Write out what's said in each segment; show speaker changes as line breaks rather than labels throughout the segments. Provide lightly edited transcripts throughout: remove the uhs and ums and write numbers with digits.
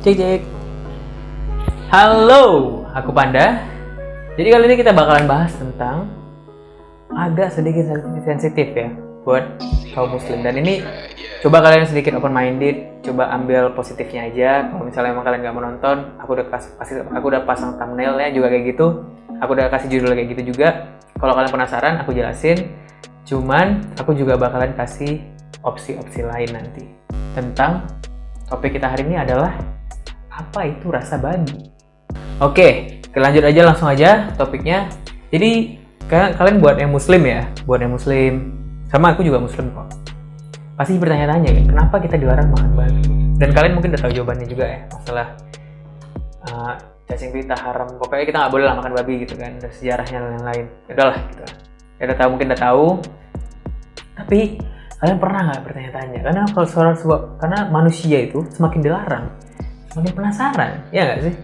Cek cek. Halo, aku Panda. Jadi kali ini kita bakalan bahas tentang agak sedikit sensitif ya buat kaum muslim. Dan ini coba kalian sedikit open minded, coba ambil positifnya aja. Kalau misalnya emang kalian nggak mau nonton, aku udah pasang thumbnailnya juga kayak gitu. Aku udah kasih judul kayak gitu juga. Kalau kalian penasaran, aku jelasin. Cuman aku juga bakalan kasih opsi-opsi lain nanti tentang topik kita hari ini adalah apa itu rasa babi. Oke, kita lanjut aja langsung aja topiknya. Jadi kalian buat yang muslim ya, sama aku juga muslim kok. Pasti bertanya-tanya ya, kenapa kita dilarang makan babi? Dan kalian mungkin udah tahu jawabannya juga ya, masalah cacing pita haram. Pokoknya kita nggak boleh lah makan babi gitu kan, ada sejarahnya dan lain-lain. Ya udahlah gitu. Ya udah tahu, mungkin udah tahu. Tapi kalian pernah nggak bertanya-tanya? Karena manusia itu semakin dilarang, semakin penasaran, ya nggak sih?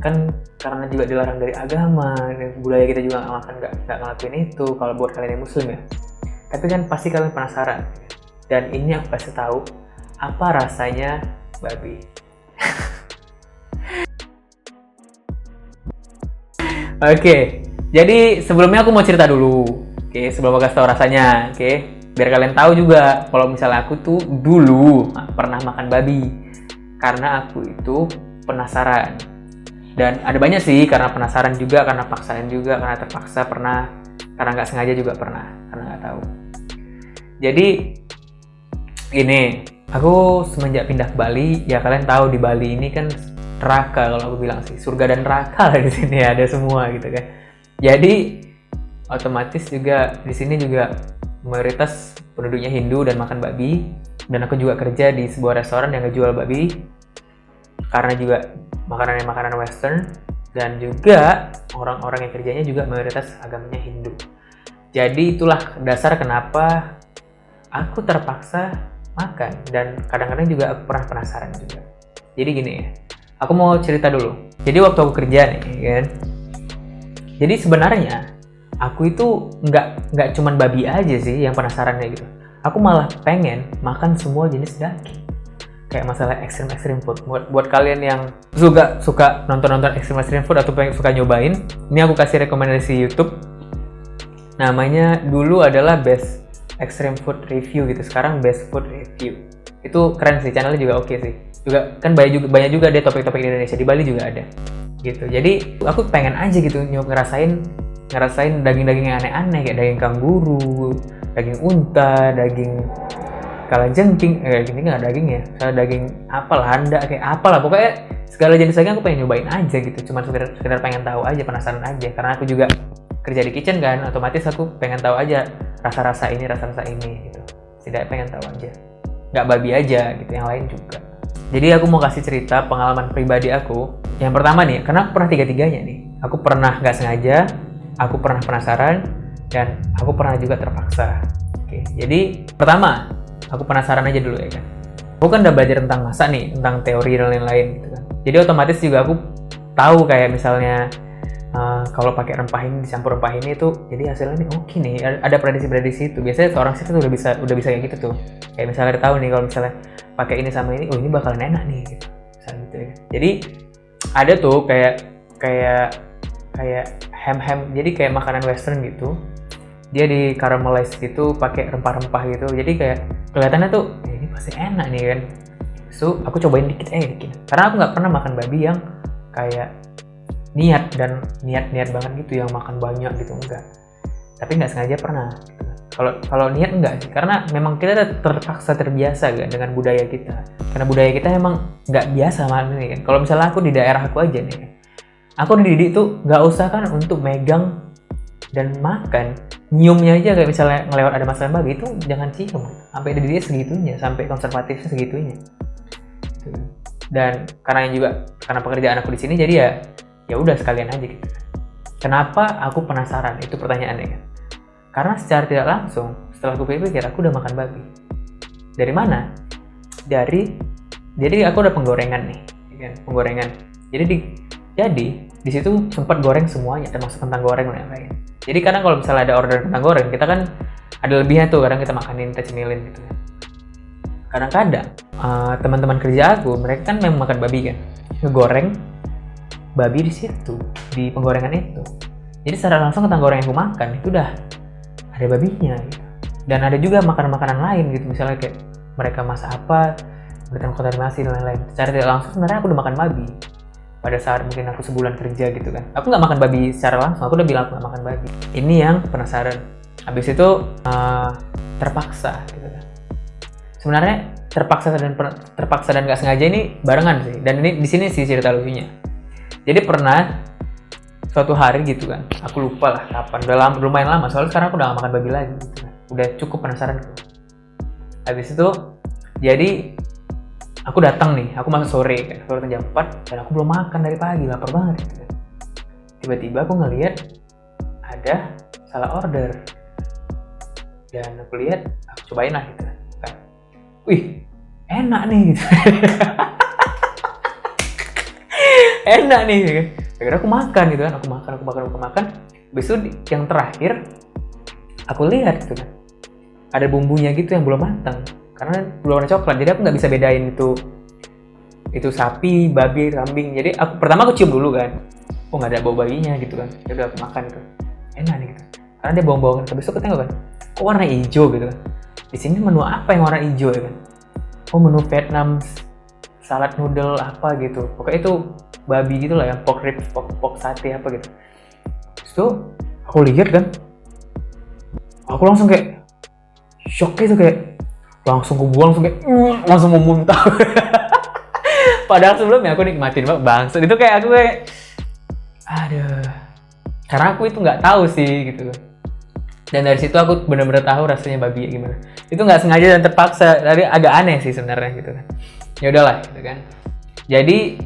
Kan karena juga dilarang dari agama, dan budaya kita juga nggak ngelakuin itu. Kalau buat kalian yang muslim ya, tapi kan pasti kalian penasaran. Dan ini aku kasih tahu apa rasanya babi. Oke, jadi sebelumnya aku mau cerita dulu. Oke, sebelum aku kasih tahu rasanya, oke, biar kalian tahu juga kalau misalnya aku tuh dulu pernah makan babi karena aku itu penasaran. Dan ada banyak sih, karena penasaran juga, karena paksaan juga, karena terpaksa pernah, karena nggak sengaja juga pernah, karena nggak tahu. Jadi ini aku semenjak pindah ke Bali, ya kalian tahu di Bali ini kan neraka, kalau aku bilang sih surga dan neraka lah di sini, ada semua gitu kan. Jadi otomatis juga di sini juga mayoritas penduduknya Hindu dan makan babi. Dan aku juga kerja di sebuah restoran yang ngejual babi karena juga makanan western, dan juga orang-orang yang kerjanya juga mayoritas agamanya Hindu. Jadi itulah dasar kenapa aku terpaksa makan, dan kadang-kadang juga aku pernah penasaran juga. Jadi gini ya, aku mau cerita dulu. Jadi waktu aku kerja nih kan, jadi sebenarnya aku itu nggak cuman babi aja sih yang penasarannya gitu. Aku malah pengen makan semua jenis daging. Kayak masalah extreme food. Buat kalian yang suka nonton extreme food atau suka nyobain, ini aku kasih rekomendasi YouTube. Namanya dulu adalah Best Extreme Food Review gitu. Sekarang Best Food Review. Itu keren sih, channelnya juga oke sih. Juga kan banyak juga ada topik-topik di Indonesia, di Bali juga ada. Gitu. Jadi aku pengen aja gitu ngerasain daging-daging yang aneh-aneh, kayak daging kanguru, daging unta, daging kalajengking, ini nggak daging ya, misalnya daging apalah, handa, kayak apalah, pokoknya segala jenis daging aku pengen nyobain aja gitu, cuma sekedar pengen tahu aja, penasaran aja, karena aku juga kerja di kitchen kan, otomatis aku pengen tahu aja rasa-rasa ini gitu, tidak pengen tahu aja, nggak babi aja gitu, yang lain juga. Jadi aku mau kasih cerita pengalaman pribadi aku. Yang pertama nih, karena aku pernah tiga-tiganya nih, aku pernah nggak sengaja, aku pernah penasaran, dan aku pernah juga terpaksa. Oke, jadi pertama aku penasaran aja dulu ya kan. Aku kan udah belajar tentang masak nih, tentang teori dan lain-lain gitu kan. Jadi otomatis juga aku tahu kayak misalnya kalau pakai rempah ini, dicampur rempah ini tuh jadi hasilnya nih oke nih. Ada prediksi itu. Biasanya seorang chef tuh udah bisa kayak gitu tuh. Kayak misalnya udah tahu nih kalau misalnya pakai ini sama ini, oh ini bakalan enak nih gitu. Misalnya gitu ya. Jadi ada tuh kayak ham, jadi kayak makanan western gitu. Dia di caramelize gitu, pakai rempah-rempah gitu. Jadi kayak kelihatannya tuh ini pasti enak nih kan. So aku cobain dikit. Karena aku nggak pernah makan babi yang kayak niat banget gitu, yang makan banyak gitu, enggak. Tapi nggak sengaja pernah. Kalau niat enggak sih, karena memang kita terpaksa terbiasa kan dengan budaya kita. Karena budaya kita memang nggak biasa makan ini kan. Kalau misalnya aku di daerah aku aja nih, aku dididik tuh nggak usah kan untuk megang dan makan, nyiumnya aja, kayak misalnya ngelewat ada masakan babi itu jangan cium, sampai dia segitunya, sampai konservatifnya segitunya. Dan karena pekerjaan aku di sini, jadi ya udah sekalian aja gitu. Kenapa aku penasaran? Itu pertanyaannya kan. Karena secara tidak langsung setelah aku pikir aku udah makan babi. Dari mana? Jadi aku ada penggorengan nih, kan? Penggorengan. Jadi di situ sempat goreng semuanya, termasuk kentang goreng dan lain-lain. Jadi kadang kalau misalnya ada order kentang goreng, kita kan ada lebihnya tuh, kadang kita makanin, kita cemilin gitu. kadang-kadang teman-teman kerja aku, mereka kan memang makan babi kan, ngegoreng babi di situ, di penggorengan itu. Jadi secara langsung kentang goreng yang aku makan itu udah ada babinya gitu. Dan ada juga makanan-makanan lain gitu, misalnya kayak mereka masak apa, mereka kontaminasi dan lain-lain. Secara tidak langsung sebenarnya aku udah makan babi. Pada saat mungkin aku sebulan kerja gitu kan, aku nggak makan babi secara langsung, aku udah bilang aku nggak makan babi. Ini yang penasaran. Habis itu terpaksa gitu kan. Sebenarnya terpaksa dan nggak sengaja ini barengan sih. Dan ini di sini sih cerita lucunya. Jadi pernah suatu hari gitu kan, aku lupa lah kapan, udah lumayan lama, soalnya sekarang aku udah gak makan babi lagi gitu kan. Udah cukup penasaran gitu. Habis itu jadi aku datang nih, aku masuk sore kan, sore jam 4 dan aku belum makan dari pagi, lapar banget gitu kan. Tiba-tiba aku ngeliat ada salah order dan aku lihat, aku cobain lah gitu kan. Wih, enak nih gitu. Enak nih gitu kan. Akhirnya aku makan gitu kan, aku makan. Besok yang terakhir aku lihat gitu kan, ada bumbunya gitu yang belum matang karena belum ada coklat, jadi aku nggak bisa bedain itu sapi, babi, kambing. Jadi pertama aku cium dulu kan, oh nggak ada bau babinya gitu kan, ya udah aku makan gitu, enak nih gitu, karena dia bawang-bawangan. Terus aku tengok kan, kok warna hijau gitu kan, di sini menu apa yang warna hijau ya kan, oh menu Vietnam salad noodle apa gitu, pokoknya itu babi gitu lah, yang pork ribs, pork sate apa gitu. Terus tuh aku lihat kan, aku langsung kayak shock gitu, kayak langsung aku buang, langsung mau muntah. Padahal sebelumnya aku nikmatin banget bangsa itu, kayak aku kayak aduh, karena aku itu nggak tahu sih gitu. Dan dari situ aku benar-benar tahu rasanya babi gimana. Itu nggak sengaja dan terpaksa, tapi agak aneh sih sebenarnya gitu kan. Ya udahlah gitu kan. Jadi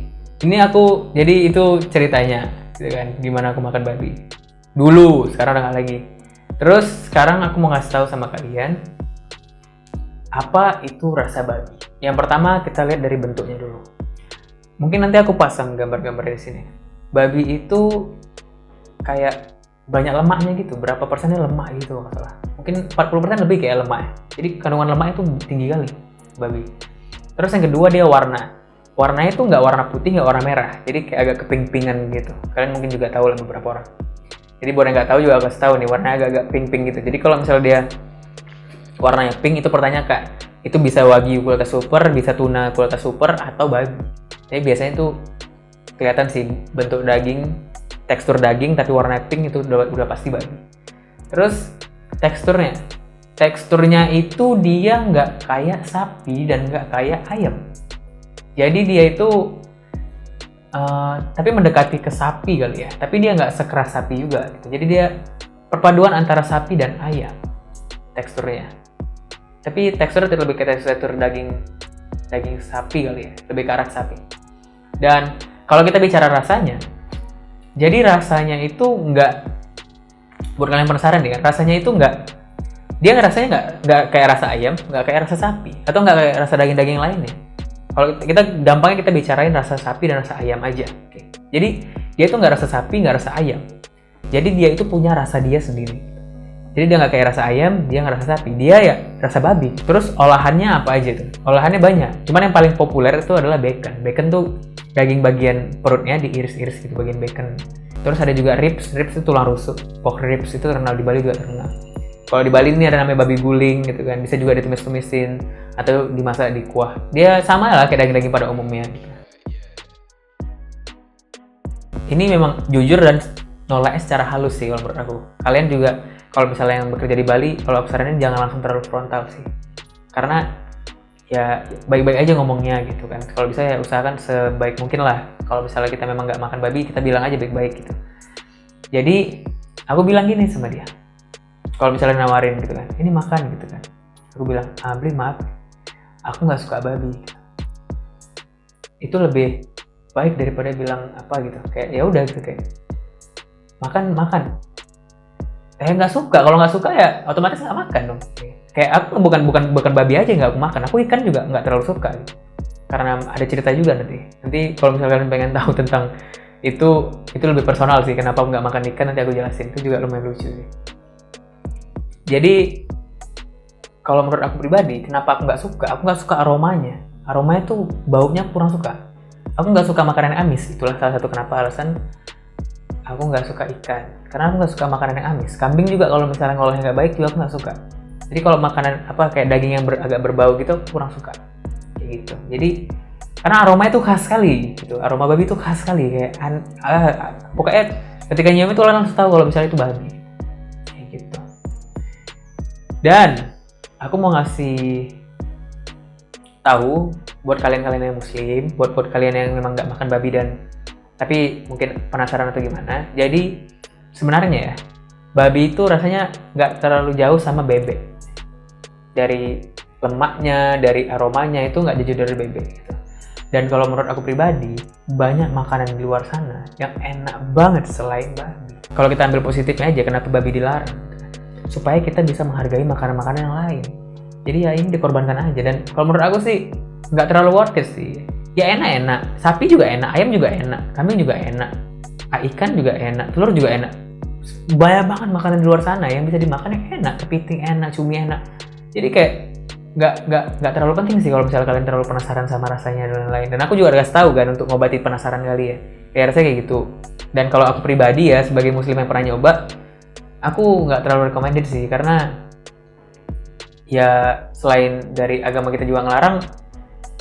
itu ceritanya gitu kan, gimana aku makan babi dulu, sekarang udah nggak lagi. Terus sekarang aku mau ngasih tahu sama kalian apa itu rasa babi. Yang pertama kita lihat dari bentuknya dulu. Mungkin nanti aku pasang gambar-gambar di sini. Babi itu kayak banyak lemaknya gitu, berapa persennya lemak gitu kalau salah. Mungkin 40% lebih kayak lemak ya. Jadi kandungan lemak itu tinggi kali babi. Terus yang kedua dia warnanya itu nggak warna putih, nggak warna merah, jadi kayak agak keping-pingan gitu. Kalian mungkin juga tahu lah beberapa orang. Jadi buat yang nggak tahu juga aku kasih tahu nih, warnanya agak pink-pink gitu. Jadi kalau misalnya dia warnanya pink, itu pertanyaan itu bisa wagyu kualitas super, bisa tuna kualitas super, atau babi. Jadi biasanya itu kelihatan sih bentuk daging, tekstur daging tapi warna pink, itu udah pasti babi. Terus teksturnya itu dia nggak kayak sapi dan nggak kayak ayam. Jadi dia itu tapi mendekati ke sapi kali ya, tapi dia nggak sekeras sapi juga gitu. Jadi dia perpaduan antara sapi dan ayam teksturnya. Tapi teksturnya lebih ke tekstur daging sapi kali ya, lebih ke arah sapi. Dan kalau kita bicara rasanya, jadi rasanya itu nggak, buat kalian penasaran nih kan, rasanya itu rasanya nggak kayak rasa ayam, nggak kayak rasa sapi, atau nggak kayak rasa daging-daging lainnya. Kalau gampangnya kita bicarain rasa sapi dan rasa ayam aja. Oke. Jadi dia itu nggak rasa sapi, nggak rasa ayam. Jadi dia itu punya rasa dia sendiri. Jadi dia nggak kayak rasa ayam, dia nggak rasa sapi, dia ya rasa babi. Terus olahannya apa aja tuh? Olahannya banyak. Cuman yang paling populer itu adalah bacon. Bacon tuh daging bagian perutnya diiris-iris gitu, bagian bacon. Terus ada juga ribs itu tulang rusuk. Pork ribs itu terkenal di Bali juga terkenal. Kalau di Bali ini ada namanya babi guling gitu kan, bisa juga ditumis-tumisin atau dimasak di kuah. Dia sama lah kayak daging-daging pada umumnya gitu. Ini memang jujur dan nolaknya secara halus sih kalau menurut aku. Kalian juga kalau misalnya yang bekerja di Bali, kalau aku saranin jangan langsung terlalu frontal sih. Karena ya baik-baik aja ngomongnya gitu kan. Kalau bisa ya usahakan sebaik mungkin lah. Kalau misalnya kita memang nggak makan babi, kita bilang aja baik-baik gitu. Jadi aku bilang gini sama dia. Kalau misalnya nawarin gitu kan, ini makan gitu kan, aku bilang, beli maaf, aku nggak suka babi. Itu lebih baik daripada bilang apa gitu, kayak ya udah gitu, kayak makan. Nggak suka, kalau nggak suka ya otomatis nggak makan dong. Kayak aku bukan babi aja nggak aku makan, aku ikan juga nggak terlalu suka gitu. Karena ada cerita juga nanti kalau misalnya kalian pengen tahu tentang itu lebih personal sih, kenapa aku nggak makan ikan, nanti aku jelasin. Itu juga lumayan lucu sih. Jadi kalau menurut aku pribadi, kenapa aku nggak suka? Aku nggak suka aromanya. Aromanya tuh baunya kurang suka. Aku nggak suka makanan yang amis. Itulah salah satu kenapa alasan aku nggak suka ikan. Karena aku nggak suka makanan yang amis. Kambing juga kalau misalnya ngolahnya nggak baik juga aku nggak suka. Jadi kalau makanan kayak daging yang agak berbau gitu, aku kurang suka. Kayak gitu. Jadi karena aromanya tuh khas sekali gitu. Aroma babi tuh khas sekali kayak pokoknya ketika nyium itu orang langsung tahu kalau misalnya itu babi. Kayak gitu. Dan aku mau ngasih tahu buat kalian-kalian yang muslim, buat kalian yang memang nggak makan babi tapi mungkin penasaran atau gimana. Jadi sebenarnya ya, babi itu rasanya nggak terlalu jauh sama bebek. Dari lemaknya, dari aromanya itu nggak jauh dari bebek gitu. Dan kalau menurut aku pribadi, banyak makanan di luar sana yang enak banget selain babi. Kalau kita ambil positifnya aja, kenapa babi dilarang? Supaya kita bisa menghargai makanan-makanan yang lain. Jadi ya ini dikorbankan aja. Dan kalau menurut aku sih nggak terlalu worth it sih. Ya enak-enak, sapi juga enak, ayam juga enak, kambing juga enak, ikan juga enak, telur juga enak. Banyak banget makanan di luar sana yang bisa dimakan yang enak, kepiting enak, cumi enak. Jadi kayak nggak terlalu penting sih kalau misalnya kalian terlalu penasaran sama rasanya dan lain-lain. Dan aku juga udah kasih tahu kan untuk ngobati penasaran kali ya. Kayak rasanya kayak gitu. Dan kalau aku pribadi ya sebagai muslim yang pernah nyoba, aku nggak terlalu recommended sih, karena ya selain dari agama kita juga ngelarang,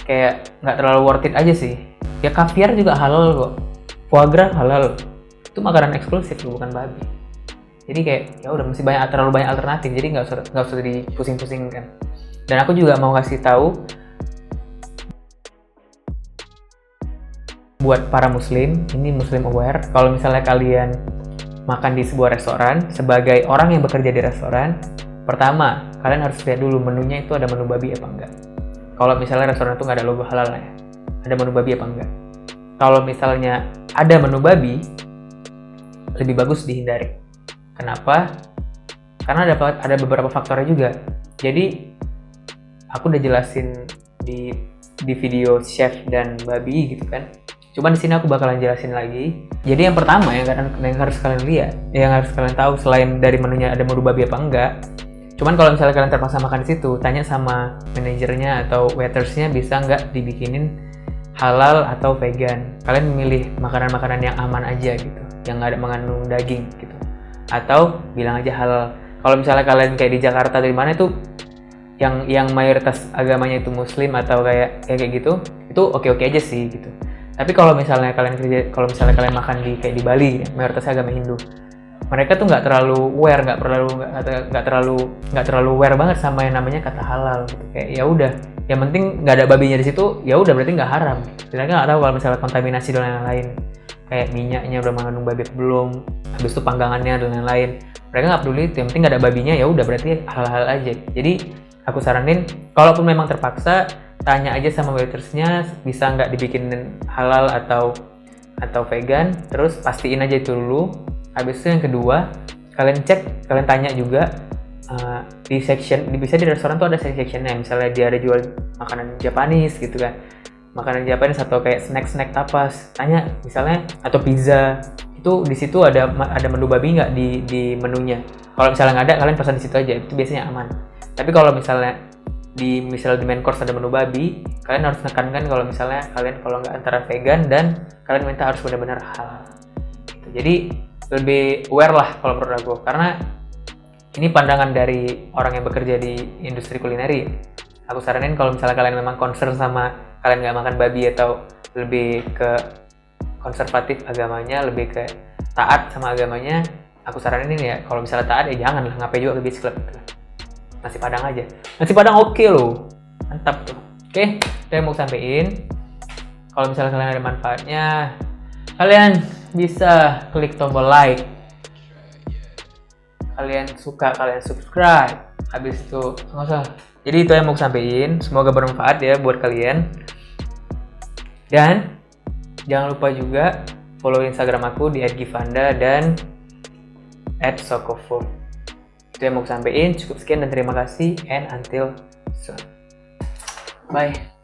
kayak nggak terlalu worth it aja sih. Ya kaviar juga halal kok, foie gras halal, itu makanan eksklusif bukan babi. Jadi kayak ya udah mesti terlalu banyak alternatif, jadi nggak usah dipusing-pusingkan. Dan aku juga mau kasih tahu buat para muslim, ini muslim aware, kalau misalnya kalian makan di sebuah restoran, sebagai orang yang bekerja di restoran, pertama, kalian harus lihat dulu menunya itu ada menu babi apa enggak. Kalau misalnya restoran itu nggak ada logo halal ya, ada menu babi apa enggak. Kalau misalnya ada menu babi, lebih bagus dihindari. Kenapa? Karena ada beberapa faktornya juga. Jadi, aku udah jelasin di video chef dan babi gitu kan. Cuman di sini aku bakalan jelasin lagi. Jadi yang pertama yang harus kalian lihat, yang harus kalian tahu selain dari menunya ada menu babi apa enggak. Cuman kalau misalnya kalian terpaksa makan di situ, tanya sama manajernya atau waitersnya bisa nggak dibikinin halal atau vegan. Kalian memilih makanan-makanan yang aman aja gitu, yang nggak ada mengandung daging gitu. Atau bilang aja halal. Kalau misalnya kalian kayak di Jakarta dari mana itu yang mayoritas agamanya itu muslim atau kayak gitu, itu oke-oke aja sih gitu. Tapi kalau misalnya kalian makan di kayak di Bali, mayoritasnya agama Hindu, mereka tuh nggak terlalu aware banget sama yang namanya kata halal gitu. Kayak ya udah, yang penting nggak ada babinya di situ, ya udah berarti nggak haram. Mereka nggak tahu kalau misalnya kontaminasi dan lain-lain, kayak minyaknya udah mengandung babi atau belum, habis itu panggangannya dan lain-lain. Mereka nggak peduli itu, yang penting nggak ada babinya, ya udah berarti halal aja. Jadi aku saranin, kalaupun memang terpaksa, tanya aja sama waitersnya bisa nggak dibikinin halal atau vegan, terus pastiin aja itu dulu. Habis itu yang kedua, kalian tanya juga di section, bisa di restoran tuh ada sectionnya, misalnya dia ada jual makanan Japanese gitu kan, makanan Japanese atau kayak snack tapas, tanya misalnya, atau pizza, itu di situ ada menu babi nggak di menunya. Kalau misalnya nggak ada, kalian pesan di situ aja, itu biasanya aman. Tapi kalau misalnya di main course ada menu babi, kalian harus nekankan kalau misalnya kalian kalau nggak antara vegan dan kalian minta harus benar-benar halal gitu. Jadi lebih aware lah kalau menurut aku, karena ini pandangan dari orang yang bekerja di industri kulineri. Aku saranin kalau misalnya kalian memang concern sama kalian nggak makan babi atau lebih ke konservatif agamanya, lebih ke taat sama agamanya, aku saranin ini ya, kalau misalnya taat ya jangan lah, ngapain juga ke beach club gitu. Nasi Padang aja. Nasi Padang oke loh. Mantap tuh. Oke, saya mau sampein. Kalau misalnya kalian ada manfaatnya, kalian bisa klik tombol like. Kalian suka, kalian subscribe. Habis itu, nggak usah. Jadi itu yang mau sampein. Semoga bermanfaat ya buat kalian. Dan jangan lupa juga follow Instagram aku di @givanda dan @sokofood. Itu yang mau sampein. Cukup sekian dan terima kasih, and until soon. Bye.